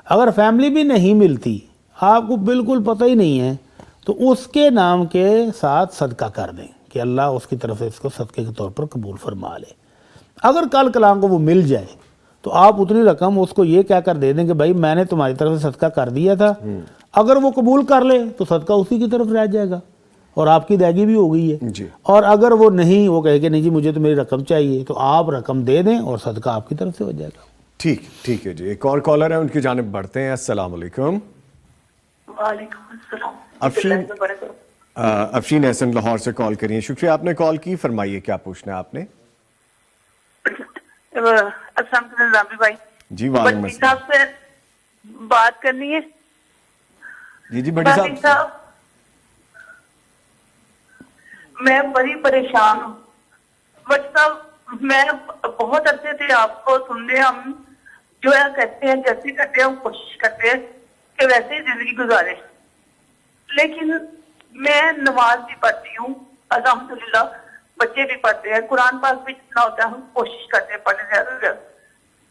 اگر فیملی بھی نہیں ملتی، آپ کو بالکل پتہ ہی نہیں ہے، تو اس کے نام کے ساتھ صدقہ کر دیں کہ اللہ اس کی طرف سے اس کو صدقے کے طور پر قبول فرما لے۔ اگر کل کلام کو وہ مل جائے تو آپ اتنی رقم اس کو یہ کہہ کر دے دیں کہ بھائی میں نے تمہاری طرف سے صدقہ کر دیا تھا، اگر وہ قبول کر لے تو صدقہ اسی کی طرف رہ جائے گا اور آپ کی ادائیگی بھی ہو گئی ہے جی۔ اور اگر وہ نہیں، وہ کہے کہ نہیں جی مجھے تو میری رقم چاہیے، تو آپ رقم دے دیں اور صدقہ آپ کی طرف سے ہو جائے گا۔ ٹھیک ہے جی، ایک اور کالر ہے، ان کی جانب بڑھتے ہیں۔ السلام علیکم۔ وعلیکم السلام۔ افشین احسن لاہور سے کال کریے، شکریہ آپ نے کال کی، فرمائیے کیا پوچھنا ہے آپ نے؟ السلام علیکم نظامی بھائی۔ جی وعلیکم بٹی السلام۔ صاحب سے بات کرنی ہے۔ جی بٹی صاحب، میں بڑی پریشان ہوں بٹ صاحب، میں بہت عرصے سے آپ کو سننے، ہم جو ہے کہتے ہیں جیسے کرتے ہیں ہم کوشش کرتے ہیں کہ ویسے ہی زندگی گزارے، لیکن میں نماز بھی پڑھتی ہوں الحمدللہ، بچے بھی پڑھتے ہیں، قرآن پاک بھی جتنا ہوتا ہے ہم کوشش کرتے ہیں پڑھنے زیادہ سے زیادہ،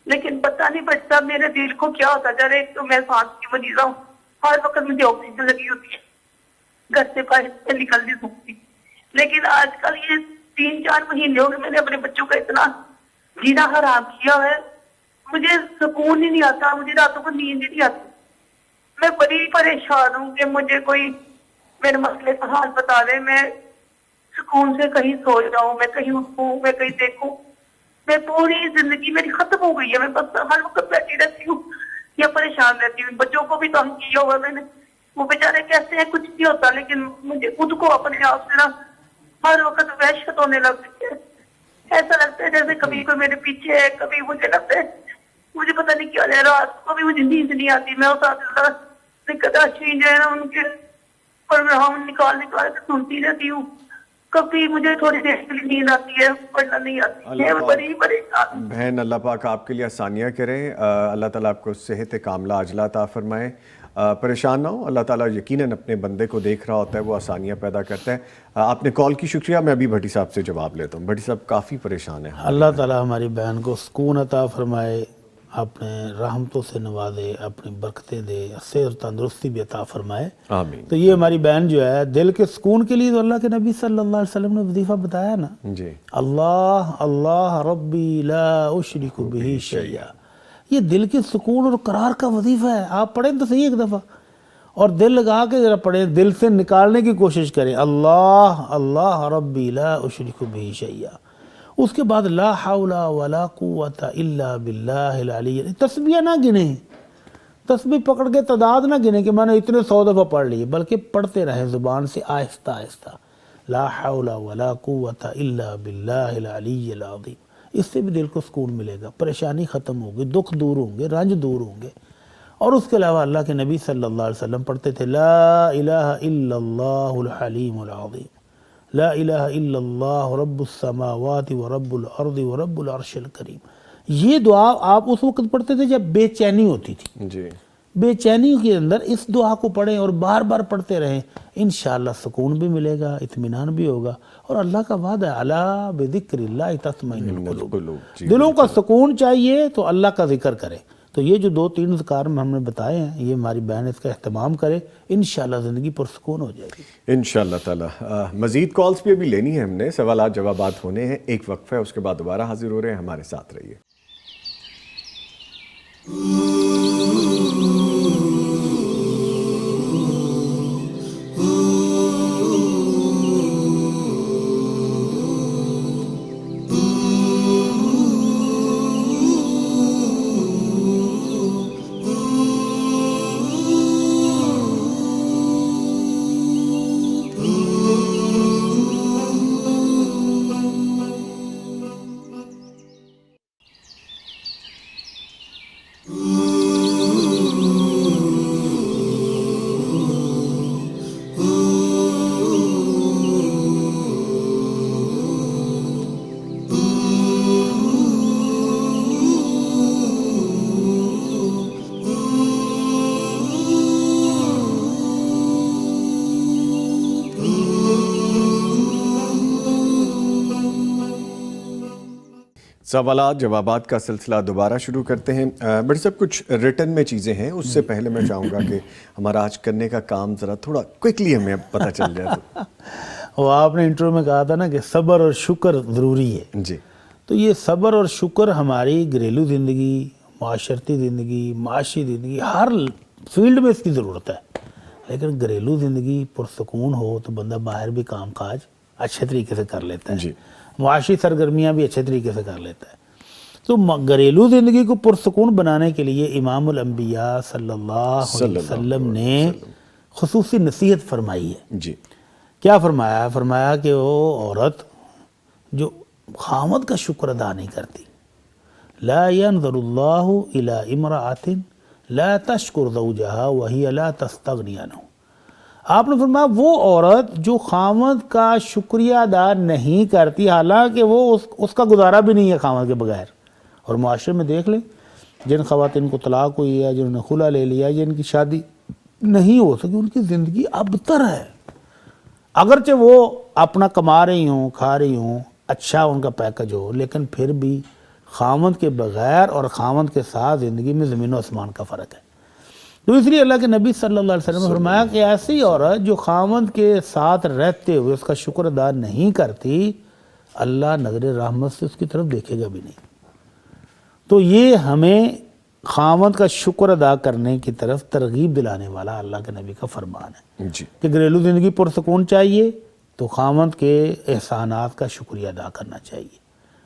لیکن پتہ نہیں بچتا میرے دل کو کیا ہوتا جا رہا ہے۔ ایک تو میں سانس کی مریض ہوں، ہر وقت مجھے آکسیجن لگی ہوتی ہے، گھر سے باہر سے نکل نہیں سکتی، لیکن آج کل یہ 3-4 مہینے ہو گئے میں نے اپنے بچوں کا اتنا جینا حرام کیا ہے، مجھے سکون ہی نہیں آتا، مجھے راتوں کو نیند ہی نہیں آتی، میں بڑی پریشان ہوں کہ مجھے کوئی میرے مسئلے کا حال بتا دے، میں سکون سے کہیں سو جاؤں، میں کہیں اٹھوں، میں کہیں دیکھوں، میں پوری زندگی میری ختم ہو گئی ہے، میں بس ہر وقت بیٹھی رہتی ہوں یا پریشان رہتی ہوں۔ بچوں کو بھی تنگ کیا ہوا میں نے، وہ بیچارے کیسے ہیں کچھ نہیں ہوتا، لیکن مجھے خود کو اپنے آپ سے نا ہر وقت وحشت ہونے لگتی ہے، ایسا لگتا ہے جیسے کبھی کوئی میرے پیچھے ہے، کبھی مجھے لگتا ہے مجھے پتہ نہیں کیا ہے، رات کو بھی مجھے نیند نہیں آتی، میں اس آدمی جو ہے نا ان کے پروگرام نکال کے سنتی رہتی ہوں، کبھی مجھے تھوڑی دیر کے لیے نیند آتی ہے، پڑھنا نہیں آتی ہے، بڑی پریشان ہوں۔ بہن اللہ پاک آپ کے لیے آسانیاں کریں، اللہ تعالیٰ آپ کو صحت کاملہ عاجلہ عطا فرمائے، پریشان نہ ہو، اللہ تعالیٰ یقیناً اپنے بندے کو دیکھ رہا ہوتا ہے، وہ آسانیاں پیدا کرتا ہے۔ آپ نے کال کی شکریہ، میں ابھی بھٹی صاحب سے جواب لیتا ہوں۔ بھٹی صاحب کافی پریشان ہیں۔ اللہ تعالیٰ ہماری بہن کو سکون عطا فرمائے، اپنے رحمتوں سے نوازے، اپنی برکتیں دے، صحت اور تندرستی بھی عطا فرمائے۔ آمین۔ تو یہ ہماری بہن جو ہے دل کے سکون کے لیے تو اللہ کے نبی صلی اللہ علیہ وسلم نے وظیفہ بتایا نا، جی اللہ اللہ ربی لا اشرک بہ شیئا، یہ دل کے سکون اور قرار کا وظیفہ ہے۔ آپ پڑھیں تو صحیح ایک دفعہ اور دل لگا کے ذرا پڑھیں، دل سے نکالنے کی کوشش کریں، اللہ اللہ ربی لا اشرک بہ شیئا، اس کے بعد لا حول ولا قوت الا باللہ العلی، تسبیح نہ گنیں، تسبیح پکڑ کے تعداد نہ گنیں کہ میں نے اتنے 100 دفعہ پڑھ لی، بلکہ پڑھتے رہیں زبان سے آہستہ آہستہ، لا حول ولا قوت الا باللہ العلی العظیم، اس سے بھی دل کو سکون ملے گا، پریشانی ختم ہوگی، دکھ دور ہوں گے، رنج دور ہوں گے۔ اور اس کے علاوہ اللہ کے نبی صلی اللہ علیہ وسلم پڑھتے تھے لا الہ الا اللہ الحلیم العظیم، لا الہ الا اللہ رب السماوات ورب الارض ورب العرش الکریم۔ یہ دعا آپ اس وقت پڑھتے تھے جب بے چینی ہوتی تھی، جی بے چینی کے اندر اس دعا کو پڑھیں اور بار بار پڑھتے رہیں، انشاءاللہ سکون بھی ملے گا، اطمینان بھی ہوگا، اور اللہ کا وعدہ ہے الا بذکر اللہ تطمئن القلوب، جی دلوں کا سکون چاہیے تو اللہ کا ذکر کریں۔ تو یہ جو 2-3 اذکار ہم نے بتائے ہیں، یہ ہماری بہن اس کا اہتمام کرے، انشاءاللہ زندگی پرسکون ہو جائے گی انشاءاللہ تعالیٰ۔ مزید کالز بھی ابھی لینی ہے ہم نے، سوالات جوابات ہونے ہیں، ایک وقفہ ہے، اس کے بعد دوبارہ حاضر ہو رہے ہیں، ہمارے ساتھ رہیے۔ سوالات جوابات کا سلسلہ دوبارہ شروع کرتے ہیں. بڑے صاحب کچھ ریٹن میں چیزیں ہیں, اس سے پہلے میں چاہوں گا کہ ہمارا آج کرنے کا کام ذرا تھوڑا کوئکلی ہمیں پتہ چل جائے. تو وہ آپ نے انٹرو میں کہا تھا نا کہ صبر اور شکر ضروری ہے. جی, تو یہ صبر اور شکر ہماری گھریلو زندگی, معاشرتی زندگی, معاشی زندگی, ہر فیلڈ میں اس کی ضرورت ہے. لیکن گھریلو زندگی پرسکون ہو تو بندہ باہر بھی کام کاج اچھے طریقے سے کر لیتا ہے. جی, معاشی سرگرمیاں بھی اچھے طریقے سے کر لیتا ہے. تو گھریلو زندگی کو پرسکون بنانے کے لیے امام الانبیاء صلی اللہ علیہ وسلم نے خصوصی نصیحت فرمائی ہے. جی, کیا فرمایا؟ فرمایا کہ وہ عورت جو خامد کا شکر ادا نہیں کرتی, لا ينظر اللہ الی امرأۃ لا تشکر زوجہا وہی لا تستغنی عنہ. آپ نے فرمایا وہ عورت جو خامد کا شکریہ ادا نہیں کرتی, حالانکہ وہ اس کا گزارا بھی نہیں ہے خامد کے بغیر. اور معاشرے میں دیکھ لیں جن خواتین کو طلاق ہوئی ہے, جنہوں نے خلع لے لیا ہے, جن کی شادی نہیں ہو سکی, ان کی زندگی ابتر ہے. اگرچہ وہ اپنا کما رہی ہوں, کھا رہی ہوں, اچھا ان کا پیکج ہو, لیکن پھر بھی خامد کے بغیر اور خامد کے ساتھ زندگی میں زمین و آسمان کا فرق ہے. تو اس لیے اللہ کے نبی صلی اللہ علیہ وسلم نے فرمایا کہ ایسی عورت جو خامد کے ساتھ رہتے ہوئے اس کا شکر ادا نہیں کرتی, اللہ نظر رحمت سے اس کی طرف دیکھے گا بھی نہیں. تو یہ ہمیں خامد کا شکر ادا کرنے کی طرف ترغیب دلانے والا اللہ کے نبی کا فرمان ہے. جی, کہ گھریلو زندگی پرسکون چاہیے تو خامد کے احسانات کا شکریہ ادا کرنا چاہیے.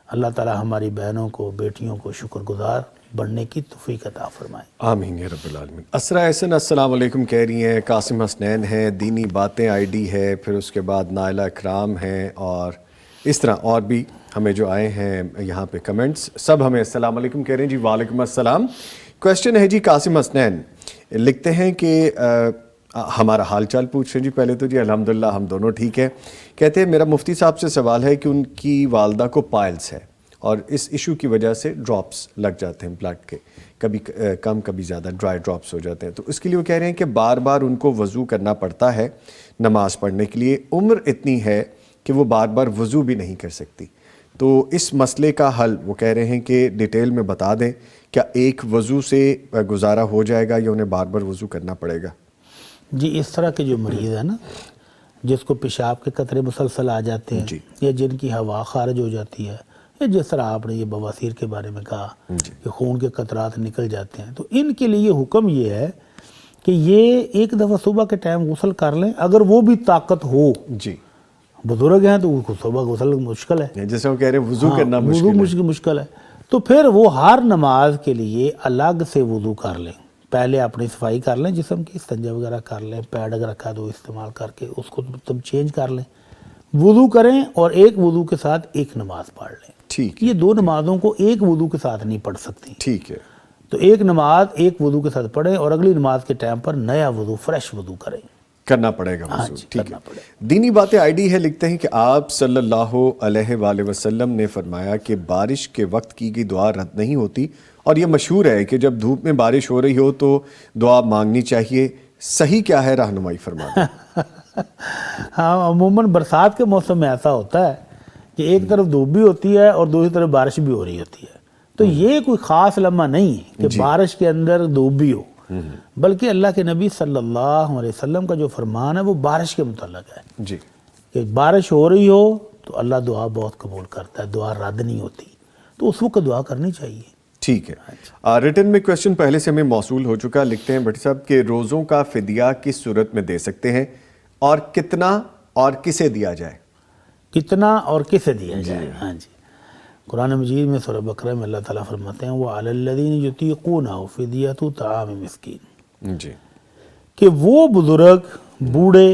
اللہ تعالی ہماری بہنوں کو, بیٹیوں کو شکر گزار بڑھنے کی توفیق عطا فرمائے. آمین یا رب العالمین. اسرا احسن السلام علیکم کہہ رہی ہیں, قاسم حسنین ہیں, دینی باتیں آئی ڈی ہے, پھر اس کے بعد نائلہ اکرام ہیں, اور اس طرح اور بھی ہمیں جو آئے ہیں یہاں پہ کمنٹس, سب ہمیں السلام علیکم کہہ رہے ہیں. جی وعلیکم السلام. کویسچن ہے جی قاسم حسنین لکھتے ہیں کہ ہمارا حال چال پوچھ رہے ہیں. جی پہلے تو جی الحمدللہ ہم دونوں ٹھیک ہیں. کہتے ہیں میرا مفتی صاحب سے سوال ہے کہ ان کی والدہ کو پائلس ہے اور اس ایشو کی وجہ سے ڈراپس لگ جاتے ہیں بلڈ کے, کبھی کم کبھی زیادہ ڈرائی ڈراپس ہو جاتے ہیں. تو اس کے لیے وہ کہہ رہے ہیں کہ بار بار ان کو وضو کرنا پڑتا ہے نماز پڑھنے کے لیے. عمر اتنی ہے کہ وہ بار بار وضو بھی نہیں کر سکتی. تو اس مسئلے کا حل وہ کہہ رہے ہیں کہ ڈیٹیل میں بتا دیں, کیا ایک وضو سے گزارا ہو جائے گا یا انہیں بار بار وضو کرنا پڑے گا؟ جی اس طرح کے جو مریض ہے نا, جس کو پیشاب کے قطرے مسلسل آ جاتے ہیں, یا جن کی ہوا خارج ہو جاتی ہے, یا جس طرح آپ نے یہ بواسیر کے بارے میں کہا کہ خون کے قطرات نکل جاتے ہیں, تو ان کے لیے حکم یہ ہے کہ یہ ایک دفعہ صبح کے ٹائم غسل کر لیں, اگر وہ بھی طاقت ہو. جی, بزرگ ہیں تو وہ صبح غسل مشکل ہے, جیسے وہ کہہ رہے ہیں وضو کرنا مشکل ہے, تو پھر وہ ہر نماز کے لیے الگ سے وضو کر لیں. پہلے اپنی صفائی کر لیں جسم کی, استنجا وغیرہ کر لیں, پیڈ اگر رکھا تو استعمال کر کے اس کو تب چینج کر لیں, وضو کریں اور ایک وضو کے ساتھ ایک نماز پڑھ لیں. ٹھیک, یہ دو نمازوں کو ایک وضو کے ساتھ نہیں پڑھ سکتی. ٹھیک ہے, تو ایک نماز ایک وضو کے ساتھ پڑھیں اور اگلی نماز کے ٹائم پر نیا وضو, فریش وضو کریں, کرنا پڑے گا وضو. ٹھیک کرنا پڑے. دینی باتیں آئی ڈی ہے لکھتے ہیں کہ آپ صلی اللہ علیہ وآلہ وسلم نے فرمایا کہ بارش کے وقت کی گئی دعا رد نہیں ہوتی, اور یہ مشہور ہے کہ جب دھوپ میں بارش ہو رہی ہو تو دعا مانگنی چاہیے. صحیح کیا ہے رہنمائی فرما دیں. ہاں عموماً برسات کے موسم میں ایسا ہوتا ہے کہ ایک طرف دھوپ بھی ہوتی ہے اور دوسری طرف بارش بھی ہو رہی ہوتی ہے. تو یہ کوئی خاص لمحہ نہیں ہے کہ بارش کے اندر دھوپ بھی ہو, بلکہ اللہ کے نبی صلی اللہ علیہ وسلم کا جو فرمان ہے وہ بارش کے متعلق ہے. جی, کہ بارش ہو رہی ہو تو اللہ دعا بہت قبول کرتا ہے, دعا رد نہیں ہوتی, تو اس وقت دعا کرنی چاہیے. ٹھیک ہے. ریٹن میں کویسچن پہلے سے ہمیں موصول ہو چکا. لکھتے ہیں بھٹی صاحب کہ روزوں کا فدیہ کس صورت میں دے سکتے ہیں, اور کتنا اور کسے دیا جائے؟ کتنا اور کسے دیا جائے؟ ہاں جی, قرآن مجید میں سورہ بقرہ میں اللہ تعالیٰ فرماتے ہیں وَعَلَى الَّذِينَ يُطِيقُونَهُ فِدْيَةُ طَعَامُ مِسْكِينٍ, جی, کہ وہ بزرگ, بوڑھے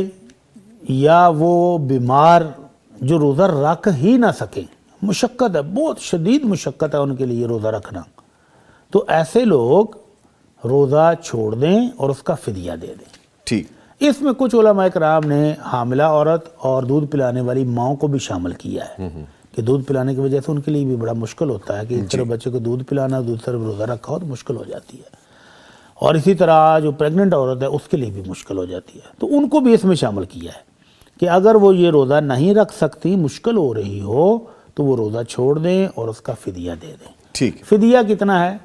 یا وہ بیمار جو روزہ رکھ ہی نہ سکیں, مشقت ہے, بہت شدید مشقت ہے ان کے لیے روزہ رکھنا, تو ایسے لوگ روزہ چھوڑ دیں اور اس کا فدیہ دے دیں. ٹھیک. اس میں کچھ علماء کرام نے حاملہ عورت اور دودھ پلانے والی ماؤں کو بھی شامل کیا ہے, کہ دودھ پلانے کی وجہ سے ان کے لیے بھی بڑا مشکل ہوتا ہے کہ ایک طرف بچے کو دودھ پلانا, دوسری طرف روزہ رکھا ہو تو مشکل ہو جاتی ہے, اور اسی طرح جو پریگننٹ عورت ہے اس کے لیے بھی مشکل ہو جاتی ہے. تو ان کو بھی اس میں شامل کیا ہے کہ اگر وہ یہ روزہ نہیں رکھ سکتی, مشکل ہو رہی ہو, تو وہ روزہ چھوڑ دیں اور اس کا فدیہ دے دیں. ٹھیک. فدیہ کتنا ہے؟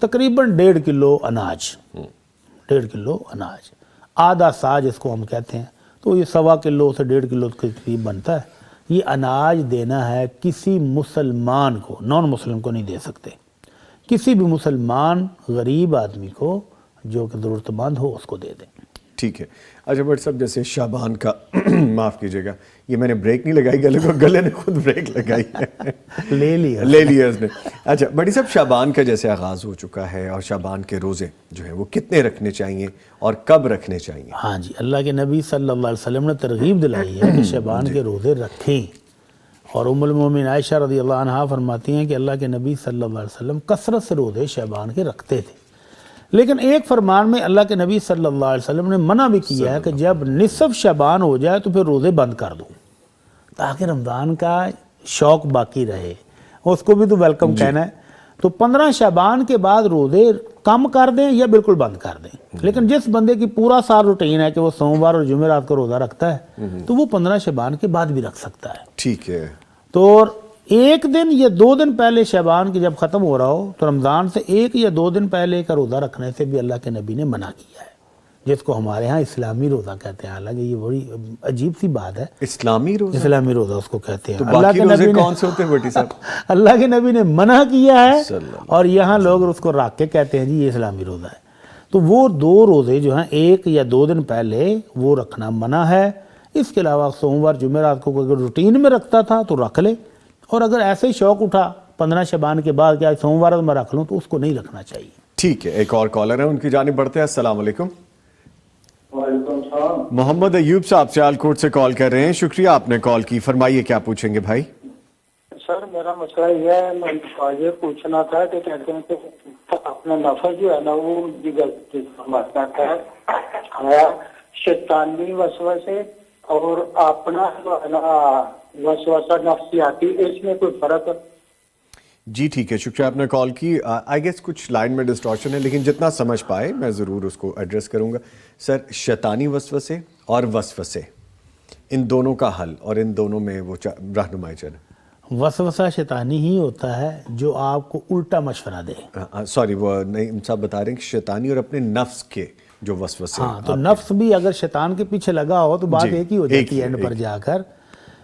تقریباً 1.5 کلو اناج. 1.5 کلو اناج، آدھا سا جس کو ہم کہتے ہیں، تو یہ 1.25 کلو سے 1.5 کلو کے قریب بنتا ہے. یہ اناج دینا ہے کسی مسلمان کو، نان مسلم کو نہیں دے سکتے. کسی بھی مسلمان غریب آدمی کو جو کہ ضرورت مند ہو اس کو دے دیں. ٹھیک ہے. اچھا بٹ صاحب، جیسے شعبان کا معاف کیجیے گا، یہ میں نے بریک نہیں لگائی گلے کو، گلے نے خود بریک لگائی ہے. لے لیا اس نے. اچھا بڑی صاحب، شعبان کا جیسے آغاز ہو چکا ہے اور شعبان کے روزے جو ہیں وہ کتنے رکھنے چاہیے اور کب رکھنے چاہیے؟ ہاں جی، اللہ کے نبی صلی اللہ علیہ وسلم نے ترغیب دلائی ہے کہ شعبان کے روزے رکھیں. اور ام المومنین عائشہ رضی اللہ عنہا فرماتی ہیں کہ اللہ کے نبی صلی اللہ علیہ وسلم کثرت سے روزے شعبان کے رکھتے تھے. لیکن ایک فرمان میں اللہ کے نبی صلی اللہ علیہ وسلم نے منع بھی کیا ہے کہ جب نصف شعبان ہو جائے تو پھر روزے بند کر دو، تاکہ رمضان کا شوق باقی رہے. اس کو بھی تو ویلکم کہنا ہے. تو 15 شعبان کے بعد روزے کم کر دیں یا بالکل بند کر دیں. لیکن جس بندے کی پورا سال روٹین ہے کہ وہ سوموار اور جمعرات کو روزہ رکھتا ہے تو وہ 15 شعبان کے بعد بھی رکھ سکتا ہے. ٹھیک ہے. تو 1 دن یا 2 دن پہلے شعبان کی جب ختم ہو رہا ہو تو رمضان سے 1 یا 2 دن پہلے کا روزہ رکھنے سے بھی اللہ کے نبی نے منع کیا ہے، جس کو ہمارے ہاں اسلامی روزہ کہتے ہیں. حالانکہ یہ بڑی عجیب سی بات ہے. اسلامی روزہ اس کو کہتے ہیں. تو باقی روزے کون سے ہوتے ہیں بٹی صاحب؟ اللہ کے نبی نے منع کیا ہے اور یہاں لوگ اس کو رکھ کے کہتے ہیں جی یہ اسلامی روزہ ہے. تو وہ 2 روزے جو ہیں 1 یا 2 دن پہلے وہ رکھنا منع ہے. اس کے علاوہ سوموار جمعرات کو اگر روٹین میں رکھتا تھا تو رکھ لے، اور اگر ایسے ہی شوق اٹھا 15 شعبان کے بعد کیا سوموار میں رکھ لوں تو اس کو نہیں رکھنا چاہیے. ٹھیک ہے. ایک اور کالر ہے، ان کی جانب بڑھتے ہیں. السلام علیکم. وعلیکم السلام. محمد ایوب صاحب سیالکوٹ سے کال کر رہے ہیں. شکریہ آپ نے کال کی. فرمائیے کیا پوچھیں گے بھائی؟ سر میرا مسئلہ یہ ہے، میں یہ پوچھنا تھا کہ کہتے ہیں کہ اپنا نفس جو ہے نا وہ کرتا ہے شیطانی وسوسے اور اپنا جو ہے نا وسوسہ نفسیاتی، اس میں کوئی فرق ہے؟ جی ٹھیک ہے، شکریہ آپ نے کال کی. آئی گیس کچھ لائن میں ڈسٹارشن ہے، لیکن جتنا سمجھ پائے میں ضرور اس کو ایڈریس کروں گا. سر، شیطانی وسوسے اور وسوسے، ان دونوں کا حل اور ان دونوں میں وہ رہنمائی چلے. وسوسہ شیطانی ہی ہوتا ہے جو آپ کو الٹا مشورہ دے. سوری، وہ نہیں صاحب بتا رہے ہیں کہ شیطانی اور اپنے نفس کے جو وسوسے. ہاں، تو نفس بھی اگر شیطان کے پیچھے لگا ہو تو بات ایک ہی ہو جاتی ہے اینڈ پر جا کر،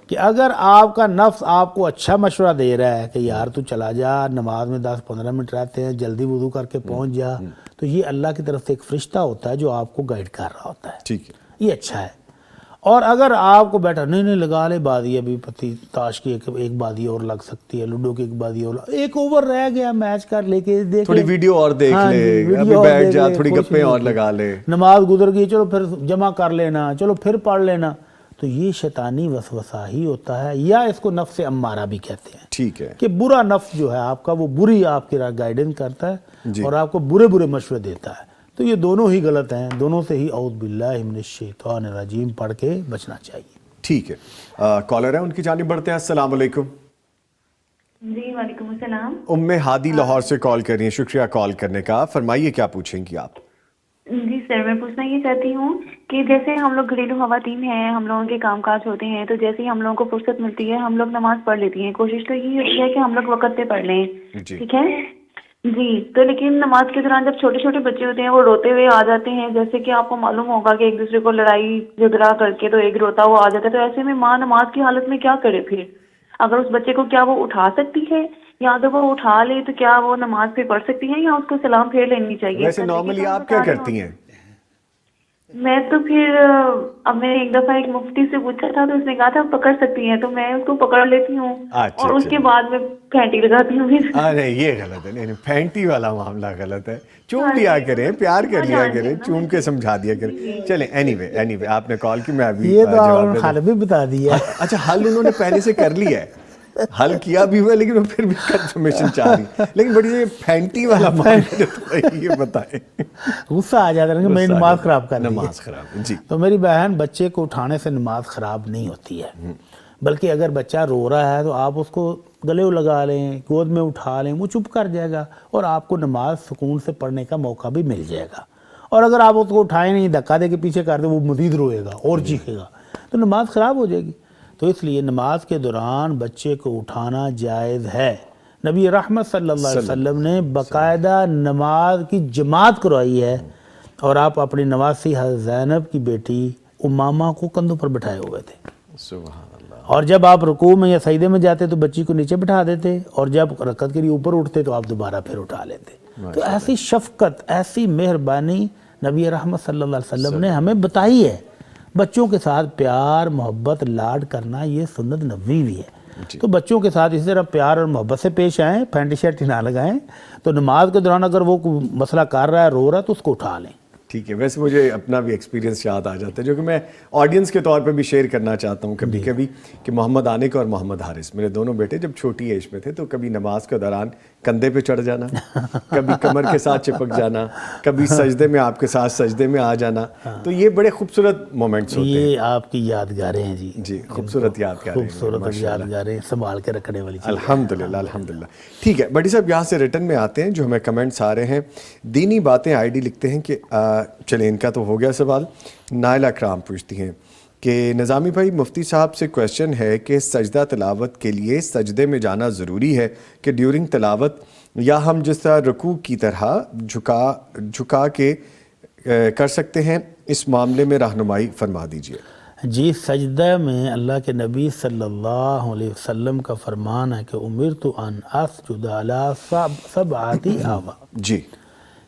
کہ اگر آپ کا نفس آپ کو اچھا مشورہ دے رہا ہے کہ یار تو چلا جا، نماز میں 10-15 منٹ رہتے ہیں، جلدی وضو کر کے پہنچ جا، تو یہ اللہ کی طرف سے ایک فرشتہ ہوتا ہے جو آپ کو گائیڈ کر رہا ہوتا ہے. ٹھیک ہے، یہ اچھا ہے. اور اگر آپ کو بیٹھا نہیں لگا لے بازی، ابھی پتی تاش کی ایک بازی اور لگ سکتی ہے، لوڈو کی ایک بازی اور ایک اوور رہ گیا، میچ کر لے کے دیکھ، تھوڑی ویڈیو اور دیکھ لے، ابھی بیٹھ جا، تھوڑی گپیں اور لگا لے، نماز گزر گئی چلو پھر جمع کر لینا، چلو پھر پڑھ لینا. تو یہ شیطانی وسوسہ ہی ہوتا ہے، یا اس کو نفس امارہ بھی کہتے ہیں. ٹھیک ہے، کہ برا نفس جو ہے آپ کا وہ بری آپ کی گائیڈنس کرتا ہے اور آپ کو برے مشورے دیتا ہے. تو یہ دونوں ہی غلط ہیں، دونوں سے ہی اعوذ باللہ من الشیطان الرجیم پڑھ کے بچنا چاہیے. ٹھیک ہے. کالر ہے، ان کی جانب بڑھتے ہیں. السلام علیکم. جی وعلیکم السلام. ام ہادی لاہور سے کال کر رہی ہیں. شکریہ کال کرنے کا. فرمائیے کیا پوچھیں گی آپ؟ جی سر، میں پوچھنا یہ چاہتی ہوں کہ جیسے ہم لوگ گھریلو خواتین ہیں، ہم لوگوں کے کام کاج ہوتے ہیں، تو جیسے ہی ہم لوگوں کو فرصت ملتی ہے ہم لوگ نماز پڑھ لیتی ہیں. کوشش تو یہی ہوتی ہے کہ ہم لوگ وقت پہ پڑھ لیں، ٹھیک ہے جی. تو لیکن نماز کے دوران جب چھوٹے چھوٹے بچے ہوتے ہیں وہ روتے ہوئے آ جاتے ہیں، جیسے کہ آپ کو معلوم ہوگا کہ ایک دوسرے کو لڑائی جھگڑا کر کے تو ایک روتا ہوا آ جاتا ہے. تو ایسے میں ماں نماز کی حالت میں کیا کرے پھر؟ اگر اس بچے کو کیا وہ اٹھا سکتی ہے، یا اگر وہ اٹھا لے تو کیا وہ نماز پہ پڑھ سکتی ہے، یا اس کو سلام پھیر لینی چاہیے؟ ویسے نارملی آپ کیا کرتی ہیں؟ میں تو پھر اب میں ایک دفعہ ایک مفتی سے پوچھا تھا تو اس نے کہا تھا پکڑ سکتی ہیں، تو میں اس کو پکڑ لیتی ہوں اور اس کے بعد میں پھینٹی لگاتی ہوں. ارے یہ غلط ہے، نہیں پھینٹی والا معاملہ غلط ہے. چوم لیا کریں، پیار کر لیا کریں، چوم کے سمجھا دیا کریں. چلیں اینی وے آپ نے کال کی، میں ابھی یہ تو حل بھی بتا دیا. اچھا، حل انہوں نے پہلے سے کر لیا ہے، حل کیا بھی ہوا، لیکن وہ پھر بھی کنفرمیشن چاہ رہی ہے. لیکن بڑی یہ پھینٹی والا معاملہ یہ بتائیں. غصہ آ جاتا ہے کہ میری نماز خراب کر دی. نماز خراب، جی. تو میری بہن، بچے کو اٹھانے سے نماز خراب نہیں ہوتی ہے، بلکہ اگر بچہ رو رہا ہے تو آپ اس کو گلے لگا لیں، گود میں اٹھا لیں، وہ چپ کر جائے گا اور آپ کو نماز سکون سے پڑھنے کا موقع بھی مل جائے گا. اور اگر آپ اس کو اٹھائیں نہیں، دھکا دے کے پیچھے کر دیں، وہ مزید روئے گا اور چیخے گا، تو نماز خراب ہو جائے گی. تو اس لیے نماز کے دوران بچے کو اٹھانا جائز ہے۔ نبی رحمت صلی اللہ علیہ وسلم نے باقاعدہ نماز کی جماعت کروائی ہے، اور آپ اپنی نواسی حضرت زینب کی بیٹی امامہ کو کندھوں پر بٹھائے ہوئے تھے، سبحان اللہ۔ اور جب آپ رکوع میں یا سجدے میں جاتے تو بچی کو نیچے بٹھا دیتے، اور جب رکعت کے لیے اوپر اٹھتے تو آپ دوبارہ پھر اٹھا لیتے۔ تو ایسی شفقت، ایسی مہربانی نبی رحمت صلی اللہ علیہ وسلم نے ہمیں بتائی ہے۔ بچوں کے ساتھ پیار، محبت، لاڈ کرنا یہ سنت نبوی بھی ہے۔ تو بچوں کے ساتھ اسی طرح پیار اور محبت سے پیش آئیں، پینٹی شرٹی نہ لگائیں۔ تو نماز کے دوران اگر وہ کوئی مسئلہ کر رہا ہے، رو رہا ہے، تو اس کو اٹھا لیں۔ ٹھیک ہے، ویسے مجھے اپنا بھی ایکسپیرینس یاد آ جاتا ہے جو کہ میں آڈینس کے طور پہ بھی شیئر کرنا چاہتا ہوں کبھی کبھی، کہ محمد عانق اور محمد حارث میرے دونوں بیٹے جب چھوٹی ایج میں تھے تو کبھی نماز کے دوران کندھے پہ چڑھ جانا، کبھی کمر کے ساتھ چپک جانا، کبھی سجدے میں آپ کے ساتھ سجدے میں آ جانا۔ تو یہ بڑے خوبصورت مومنٹس ہوتے ہیں، یہ آپ کی یادگاریں ہیں جی، جی خوبصورت یادگاریں، خوبصورت یادگاریں سنبھال کے رکھنے والی چیز۔ الحمدللہ الحمدللہ۔ ٹھیک ہے بڑی صاحب، یہاں سے ریٹن میں آتے ہیں جو ہمیں کمنٹس آ رہے ہیں۔ دینی باتیں آئی ڈی لکھتے ہیں کہ چلیں ان کا تو ہو گیا سوال۔ نائلہ کرام پوچھتی ہیں کہ نظامی بھائی مفتی صاحب سے کویسچن ہے کہ سجدہ تلاوت کے لیے سجدے میں جانا ضروری ہے کہ ڈیورنگ تلاوت، یا ہم جس طرح رکوع کی طرح جھکا کے کر سکتے ہیں؟ اس معاملے میں رہنمائی فرما دیجیے۔ جی سجدہ میں اللہ کے نبی صلی اللہ علیہ وسلم کا فرمان ہے کہ امرت ان اسجد علی سبعۃ اعضاء، جی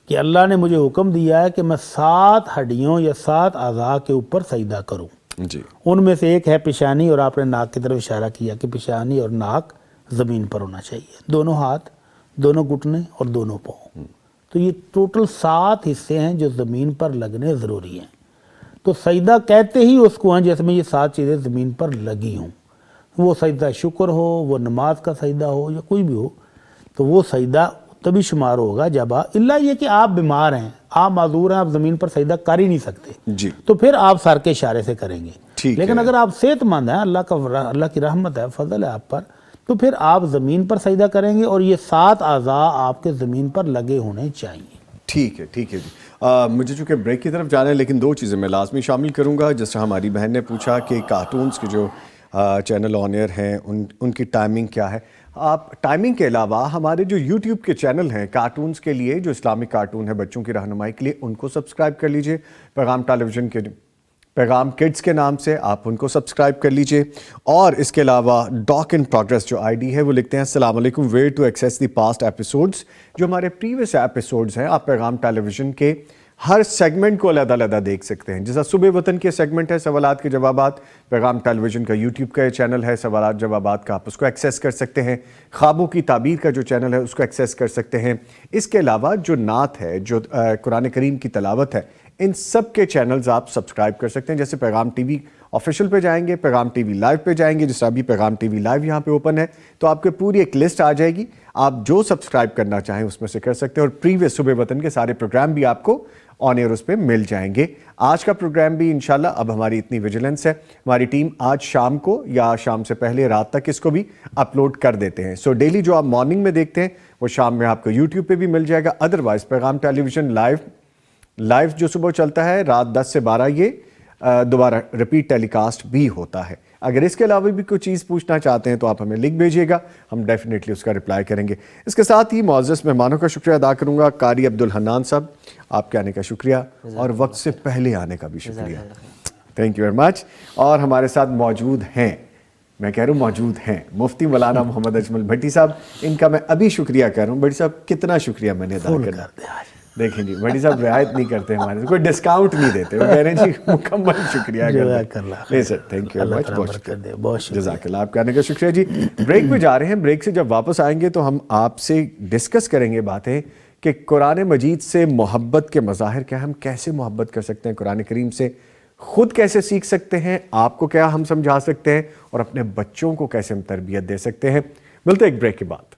کہ اللہ نے مجھے حکم دیا ہے کہ میں 7 ہڈیوں یا 7 اعضاء کے اوپر سجدہ کروں۔ جی ان میں سے ایک ہے پیشانی، اور آپ نے ناک کی طرف اشارہ کیا کہ پیشانی اور ناک زمین پر ہونا چاہیے، دونوں ہاتھ، دونوں گھٹنے اور دونوں پاؤں۔ تو یہ ٹوٹل 7 حصے ہیں جو زمین پر لگنے ضروری ہیں۔ تو سجدہ کہتے ہی اس کو ہیں جس میں یہ 7 چیزیں زمین پر لگی ہوں، وہ سجدہ شکر ہو، وہ نماز کا سجدہ ہو، یا کوئی بھی ہو، تو وہ سجدہ تبھی شمار ہوگا جب اللہ یہ کہ آپ بیمار ہیں، آپ معذور ہیں، آپ زمین پر سجدہ کر ہی نہیں سکتے، جی تو پھر آپ سر کے اشارے سے کریں گے۔ ٹھیک لیکن ہے۔ اگر آپ صحت مند ہیں، اللہ کی رحمت ہے، فضل ہے آپ پر، تو پھر آپ زمین پر سجدہ کریں گے، اور یہ 7 اعضاء آپ کے زمین پر لگے ہونے چاہیے۔ ٹھیک ہے ٹھیک ہے جی۔ مجھے چونکہ بریک کی طرف جانا ہے، لیکن 2 چیزیں میں لازمی شامل کروں گا۔ جس طرح ہماری بہن نے پوچھا کہ کارٹونز کے جو چینل آن ایئر ہیں ان کی ٹائمنگ کیا ہے۔ آپ ٹائمنگ کے علاوہ ہمارے جو یوٹیوب کے چینل ہیں کارٹونز کے لیے، جو اسلامک کارٹون ہے بچوں کی رہنمائی کے لیے، ان کو سبسکرائب کر لیجئے۔ پیغام ٹیلی ویژن کے پیغام کڈز کے نام سے آپ ان کو سبسکرائب کر لیجئے۔ اور اس کے علاوہ ڈاک ان پروگریس جو آئی ڈی ہے وہ لکھتے ہیں السلام علیکم، where to access the past episodes, جو ہمارے پریویس ایپیسوڈز ہیں آپ پیغام ٹیلی ویژن کے ہر سیگمنٹ کو علیحدہ علیحدہ دیکھ سکتے ہیں۔ جیسا صبح وطن کے سیگمنٹ ہے سوالات کے جوابات، پیغام ٹیلی ویژن کا یوٹیوب کا چینل ہے سوالات جوابات کا، آپ اس کو ایکسیس کر سکتے ہیں۔ خوابوں کی تعبیر کا جو چینل ہے اس کو ایکسیس کر سکتے ہیں۔ اس کے علاوہ جو نعت ہے، جو قرآن کریم کی تلاوت ہے، ان سب کے چینلز آپ سبسکرائب کر سکتے ہیں۔ جیسے پیغام ٹی وی آفیشیل پہ جائیں گے، پیغام ٹی وی لائیو پہ جائیں گے، جس طرح ابھی پیغام ٹی وی لائیو یہاں پہ اوپن ہے، تو آپ کے پوری ایک لسٹ آ جائے گی، آپ جو سبسکرائب کرنا چاہیں اس میں سے کر سکتے ہیں، اور پریویس صبح وطن کے سارے پروگرام بھی آپ کو آن ایئر اس پہ مل جائیں گے۔ آج کا پروگرام بھی انشاءاللہ، اب ہماری اتنی ویجیلنس ہے، ہماری ٹیم آج شام کو یا شام سے پہلے رات تک اس کو بھی اپلوڈ کر دیتے ہیں۔ سو ڈیلی جو آپ مارننگ میں دیکھتے ہیں وہ شام میں آپ کو یوٹیوب پہ بھی مل جائے گا۔ ادروائز پیغام ٹیلی ویژن لائیو جو صبح چلتا ہے رات 10 سے 12، یہ دوبارہ ریپیٹ ٹیلی کاسٹ بھی ہوتا ہے۔ اگر اس کے علاوہ بھی کوئی چیز پوچھنا چاہتے ہیں تو آپ ہمیں لکھ بھیجیے گا، ہم ڈیفینیٹلی اس کا رپلائی کریں گے۔ اس کے ساتھ ہی معزز مہمانوں کا شکریہ ادا کروں گا۔ قاری عبدالحنان صاحب، آپ کے آنے کا شکریہ، اور وقت سے پہلے آنے کا بھی شکریہ، تھینک یو ویری مچ۔ اور ہمارے ساتھ موجود ہیں، میں کہہ رہا ہوں موجود ہیں، مفتی مولانا محمد اجمل بھٹی صاحب، ان کا میں ابھی شکریہ کر رہا ہوں۔ بھٹی صاحب کتنا شکریہ میں نے ادا کرنا، دیکھیں جی بھٹی صاحب رعایت نہیں کرتے ہمارے، کوئی ڈسکاؤنٹ نہیں دیتے، وہ کہہ رہے ہیں جی مکمل شکریہ نہیں سر، تھینک یو ویری مچ، بہت شکریہ، جزاک اللہ، آپ کے آنے کا شکریہ جی۔ بریک پہ جا رہے ہیں، بریک سے جب واپس آئیں گے تو ہم آپ سے ڈسکس کریں گے باتیں کہ قرآن مجید سے محبت کے مظاہر کیا، ہم کیسے محبت کر سکتے ہیں قرآن کریم سے، خود کیسے سیکھ سکتے ہیں، آپ کو کیا ہم سمجھا سکتے ہیں، اور اپنے بچوں کو کیسے ہم تربیت دے سکتے ہیں۔ ملتے ہیں ایک بریک کے بعد۔